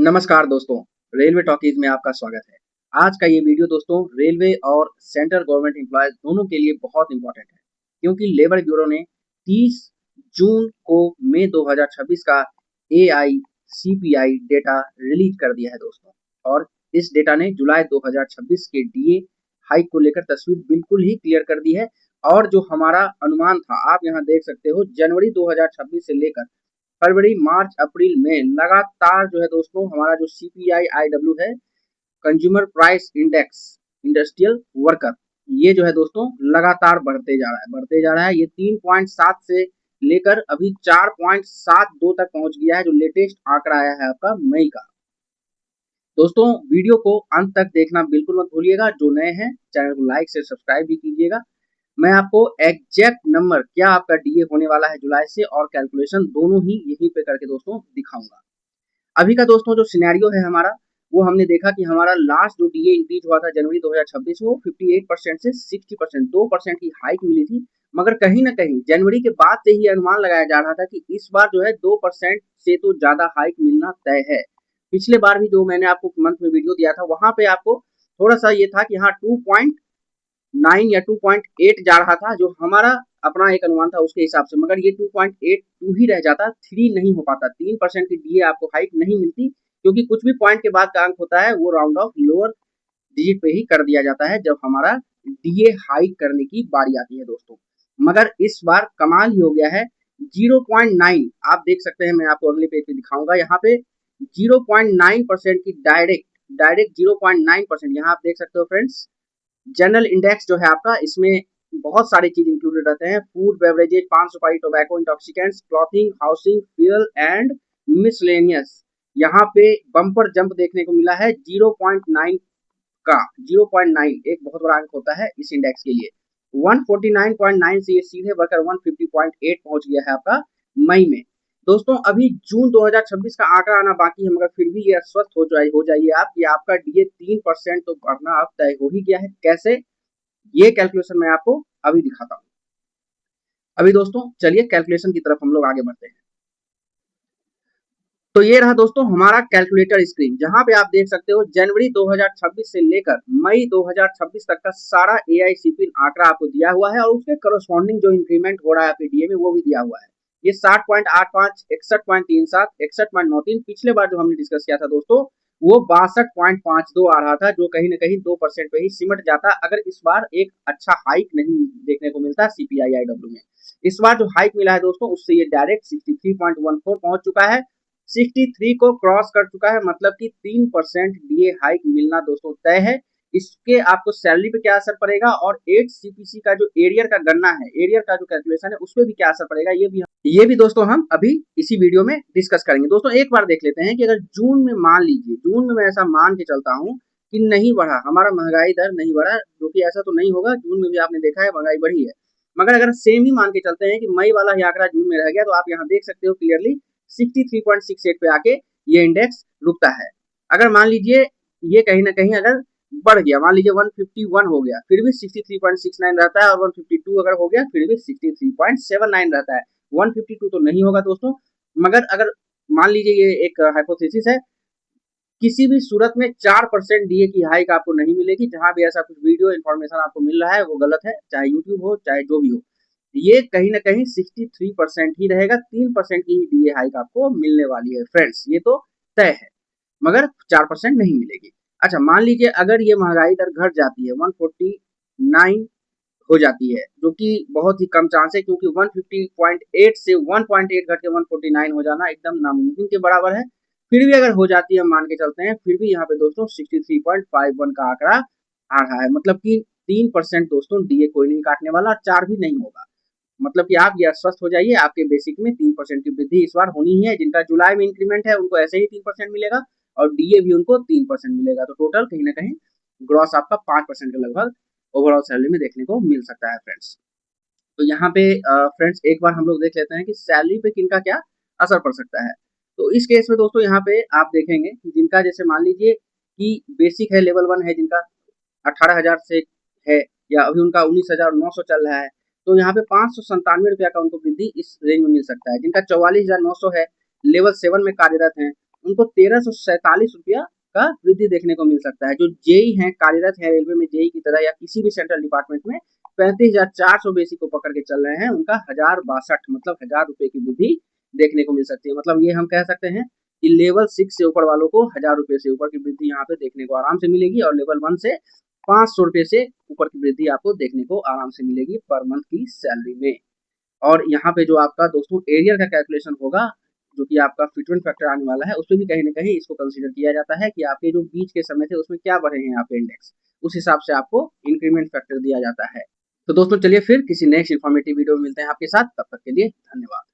नमस्कार दोस्तों, railway talkies में आपका स्वागत है। आज का ये वीडियो दोस्तों रेलवे और सेंट्रल गवर्नमेंट एम्प्लॉयज दोनों के लिए बहुत इंपॉर्टेंट है, क्योंकि लेबर ब्यूरो ने 30 जून को मई 2026 का एआईसीपीआई डेटा रिलीज कर दिया है दोस्तों। और इस डेटा ने जुलाई 2026 के डीए हाइक को लेकर तस्वीर बिल्कुल ही क्लियर कर दी है। और जो हमारा अनुमान था, आप यहाँ देख सकते हो, जनवरी 2026 से लेकर फरवरी, मार्च, अप्रैल में लगातार जो है दोस्तों हमारा जो सीपीआई आईडब्ल्यू है, consumer price index industrial worker, ये जो है दोस्तों लगातार बढ़ते जा रहा है। ये 3.7 से लेकर अभी 4.72 तक पहुंच गया है, जो लेटेस्ट आंकड़ा आया है आपका मई का। दोस्तों वीडियो को अंत तक देखना बिल्कुल मत भूलिएगा। जो नए हैं चैनल को लाइक से सब्सक्राइब भी कीजिएगा। मैं आपको एग्जैक्ट नंबर क्या आपका डीए होने वाला है जुलाई से और कैलकुलेशन दोनों ही यहीं पे करके दोस्तों दिखाऊंगा। अभी का दोस्तों जो सिनेरियो है हमारा, वो हमने देखा कि हमारा लास्ट जो डीए इंक्रीज हुआ था जनवरी 2026 में, वो 58% से 60%, 2% की हाइक मिली थी। मगर कहीं ना कहीं जनवरी के बाद से ही अनुमान लगाया जा रहा था कि इस बार जो है 2% से तो ज्यादा हाइक मिलना तय है। पिछले बार भी जो मैंने आपको मंथ में वीडियो दिया था, वहां पे आपको थोड़ा सा ये था कि हाँ 2.9 या 2.8 जा रहा था, जो हमारा अपना एक अनुमान था उसके हिसाब से। मगर ये 2.82 ही रह जाता, 3 नहीं हो पाता। 3% की डीए आपको हाइक नहीं मिलती, क्योंकि कुछ भी पॉइंट के बाद का अंक होता है वो राउंड ऑफ लोअर डिजिट पे ही कर दिया जाता है जब हमारा डीए हाइक करने की बारी आती है दोस्तों। मगर इस बार कमाल ही हो गया है, 0.9 आप देख सकते हैं। मैं आपको अगले पेज पे दिखाऊंगा। यहाँ पे 0.9% की डायरेक्ट 0.9%। यहाँ आप देख सकते हो फ्रेंड्स, जनरल इंडेक्स जो है आपका, इसमें बहुत सारी चीज इंक्लूडेड रहते हैं। फूड, बेवरेजेज, पान सुपारी, tobacco, intoxicants, clothing, housing, fuel and miscellaneous. यहाँ पे बम्पर जंप देखने को मिला है 0.9 का। 0.9 एक बहुत बड़ा अंक होता है इस इंडेक्स के लिए। 149.9 से ये सीधे बढ़कर 150.8 पहुंच गया है आपका मई में। दोस्तों अभी जून 2026 का आंकड़ा आना बाकी है, मगर फिर भी ये आश्वस्त हो जाइए आप कि आपका डीए 3% तो बढ़ना अब तय हो ही गया है। कैसे, ये कैलकुलेशन मैं आपको अभी दिखाता हूँ। अभी दोस्तों चलिए कैलकुलेशन की तरफ हम लोग आगे बढ़ते हैं। तो ये रहा दोस्तों हमारा कैलकुलेटर स्क्रीन, जहां पे आप देख सकते हो जनवरी 2026 से लेकर मई 2026 तक का सारा एआईसीपी आंकड़ा आपको दिया हुआ है, और उसके करस्पॉन्डिंग जो इंक्रीमेंट हो रहा है आपके डीए में वो भी दिया हुआ है। ये 60.85, 61.37, 61.93। पिछले बार जो हमने डिस्कस किया था दोस्तों, वो 62.52 आ रहा था, जो कहीं ना कहीं 2% पे ही सिमट जाता अगर इस बार एक अच्छा हाइक नहीं देखने को मिलता सीपीआई आईडब्ल्यू में। इस बार जो हाइक मिला है दोस्तों, उससे ये डायरेक्ट 63.14 पहुंच चुका है। 63 को क्रॉस कर चुका है, मतलब कि 3% डीए हाइक मिलना दोस्तों तय है। इसके आपको सैलरी पे क्या असर पड़ेगा, और 8 सीपीसी का जो एरियर का गणना है, एरियर का जो कैलकुलेशन है, उस पर भी क्या असर पड़ेगा, ये भी दोस्तों हम अभी इसी वीडियो में डिस्कस करेंगे। दोस्तों एक बार देख लेते हैं कि अगर जून में, मान लीजिए जून में मैं ऐसा मान के चलता हूँ कि नहीं बढ़ा हमारा महंगाई दर, नहीं बढ़ा, जो कि ऐसा तो नहीं होगा। जून में भी आपने देखा है महंगाई बढ़ी है। मगर अगर सेम ही मान के चलते हैं कि मई वाला ही आंकड़ा जून में रह गया, तो आप यहाँ देख सकते हो क्लियरली 63.68 पे आके ये इंडेक्स रुकता है। अगर मान लीजिए ये कहीं ना कहीं अगर बढ़ गया, मान लीजिए 151 हो गया, फिर भी 63.69 रहता है, और 152 अगर हो गया फिर भी 63.79 रहता है। 152 तो नहीं होगा दोस्तों। मगर अगर मान लीजिए, ये एक हाइपोथेसिस है, किसी भी सूरत में 4% डीए की हाइक आपको नहीं मिलेगी। जहां भी ऐसा कुछ वीडियो इन्फॉर्मेशन आपको मिल रहा है वो गलत है, चाहे यूट्यूब हो चाहे जो भी हो। ये कहीं ना कहीं 63% ही रहेगा। 3% की ही डीए हाइक आपको मिलने वाली है फ्रेंड्स, ये तो तय है। मगर 4% नहीं मिलेगी। अच्छा मान लीजिए अगर ये महंगाई दर घट जाती है, 149 हो जाती है, जो कि बहुत ही कम चांस है, क्योंकि 150.8 से 1.8 घट के 149 हो जाना एकदम नामुमकिन के बराबर है। फिर भी अगर हो जाती है, मान के चलते हैं, फिर भी यहाँ पे दोस्तों 63.51 का आंकड़ा आ रहा है, मतलब कि 3% दोस्तों डीए कोई नहीं काटने वाला, और 4 भी नहीं होगा। मतलब कि आप ये आश्वस्त हो जाइए, आपके बेसिक में 3% की वृद्धि इस बार होनी ही है। जिनका जुलाई में इंक्रीमेंट है उनको ऐसे ही 3% मिलेगा, और डीए भी उनको 3% मिलेगा। तो टोटल कहीं ना कहीं ग्रॉस आपका 5% के लगभग ओवरऑल सैलरी में देखने को मिल सकता है फ्रेंड्स। तो यहाँ पे फ्रेंड्स एक बार हम लोग देख लेते हैं कि सैलरी पे किनका क्या असर पड़ सकता है। तो इस केस में दोस्तों यहाँ पे आप देखेंगे कि जिनका, जैसे मान लीजिए कि बेसिक है, लेवल 1 है, जिनका 18,000 से है, या अभी उनका 19,900 चल रहा है, तो यहाँ पे 597 रुपया का उनको वृद्धि इस रेंज में मिल सकता है। जिनका 44,900 है, लेवल 7 में कार्यरत है, उनको 1347 रुपया का वृद्धि देखने को मिल सकता है। जो जेई हैं, कार्यरत हैं रेलवे में जेई की तरह या किसी भी सेंट्रल डिपार्टमेंट में 35,400 बेसिक को पकड़ के चल रहे हैं, उनका 1062 मतलब 1000 रुपए की वृद्धि देखने को मिल सकती है। मतलब ये हम कह सकते हैं कि लेवल 6 से ऊपर वालों को 1000 रुपए से ऊपर की वृद्धि यहाँ पे देखने को आराम से मिलेगी, और लेवल 1 से 500 रुपए से ऊपर की वृद्धि आपको देखने को आराम से मिलेगी पर मंथ की सैलरी में। और यहाँ पे जो आपका दोस्तों एरियर का कैलकुलेशन होगा, जो कि आपका फिटमेंट फैक्टर आने वाला है, उसमें भी कहीं न कहीं इसको कंसीडर किया जाता है कि आपके जो बीच के समय थे उसमें क्या बढ़े हैं आपके इंडेक्स, उस हिसाब से आपको इंक्रीमेंट फैक्टर दिया जाता है। तो दोस्तों चलिए फिर किसी नेक्स्ट इन्फॉर्मेटिव वीडियो में मिलते हैं आपके साथ, तब तक के लिए धन्यवाद।